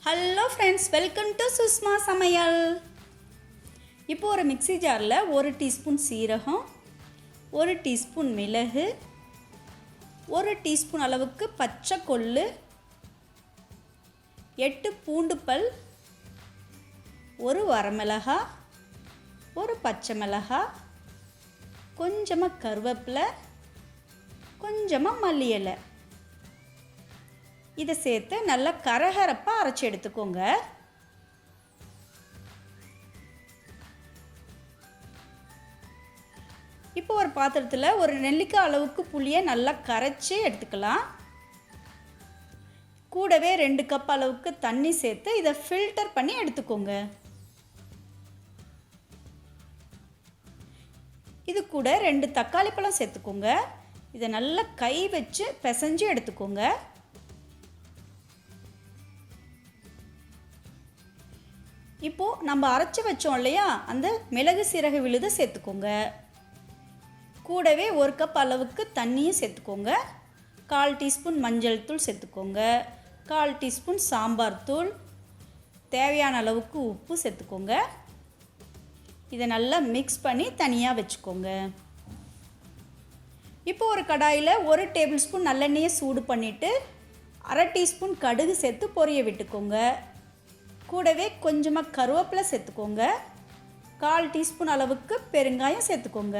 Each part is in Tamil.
Hello friends, welcome to Sushma சமையல். இப்போ ஒரு மிக்ஸி ஜாரில் 1 டீஸ்பூன் சீரகம், 1 டீஸ்பூன் மிளகு, 1 டீஸ்பூன் அளவுக்கு பச்சை கொள்ளு, 8 பூண்டு பல், 1 வரமிளகாய், 1 பச்சை மிளகாய், கொஞ்சமாக கருவேப்பிலை, கொஞ்சமாக மல்லி இலை, இதை சேர்த்து நல்லா கரகரப்பாக அரைச்சி எடுத்துக்கோங்க. இப்போ ஒரு பாத்திரத்தில் ஒரு நெல்லிக்காய் அளவுக்கு புளியை நல்லா கரைச்சி எடுத்துக்கலாம். கூடவே 2 கப் அளவுக்கு தண்ணி சேர்த்து இதை ஃபில்டர் பண்ணி எடுத்துக்கோங்க. இது கூட 2 தக்காளி பழம் சேர்த்துக்கோங்க. இதை நல்லா கை வச்சு பிசைஞ்சு எடுத்துக்கோங்க. இப்போது நம்ம அரைச்சி வச்சோம் இல்லையா, அந்த மிளகு சீரக விழுதை சேர்த்துக்கோங்க. கூடவே 1 கப் அளவுக்கு தண்ணியும் சேர்த்துக்கோங்க. 1/4 டீஸ்பூன் மஞ்சள் தூள் சேர்த்துக்கோங்க. 1/4 டீஸ்பூன் சாம்பார் தூள், தேவையான அளவுக்கு உப்பு சேர்த்துக்கோங்க. இதை நல்லா மிக்ஸ் பண்ணி தனியாக வச்சுக்கோங்க. இப்போ ஒரு கடாயில் 1 டேபிள் ஸ்பூன் நல்லெண்ணெயை சூடு பண்ணிவிட்டு 1/2 டீஸ்பூன் கடுகு சேர்த்து பொரிய விட்டுக்கோங்க. கூடவே கொஞ்சமாக கருவேப்பிலை சேர்த்துக்கோங்க. 1/4 டீஸ்பூன் அளவுக்கு பெருங்காயம் சேர்த்துக்கோங்க.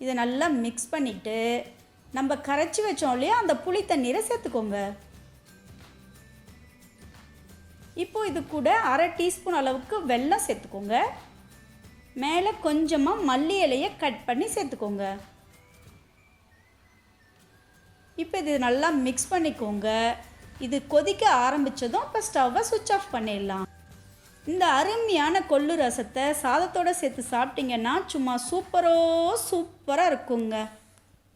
இதை நல்லா மிக்ஸ் பண்ணிவிட்டு நம்ம கரைச்சி வச்சோம் இல்லையா, அந்த புளி தண்ணீரை சேர்த்துக்கோங்க. இப்போ இது கூட 1/2 டீஸ்பூன் அளவுக்கு வெல்லம் சேர்த்துக்கோங்க. மேலே கொஞ்சமாக மல்லி இலையை கட் பண்ணி சேர்த்துக்கோங்க. இப்போ இது நல்லா மிக்ஸ் பண்ணிக்கோங்க. இது கொதிக்க ஆரம்பித்ததும் இப்போ ஸ்டவ்வை சுவிட்ச் ஆஃப் பண்ணிடலாம். இந்த அருமையான கொள்ளு ரசத்தை சாதத்தோடு சேர்த்து சாப்பிட்டிங்கன்னா சும்மா சூப்பராக இருக்குங்க.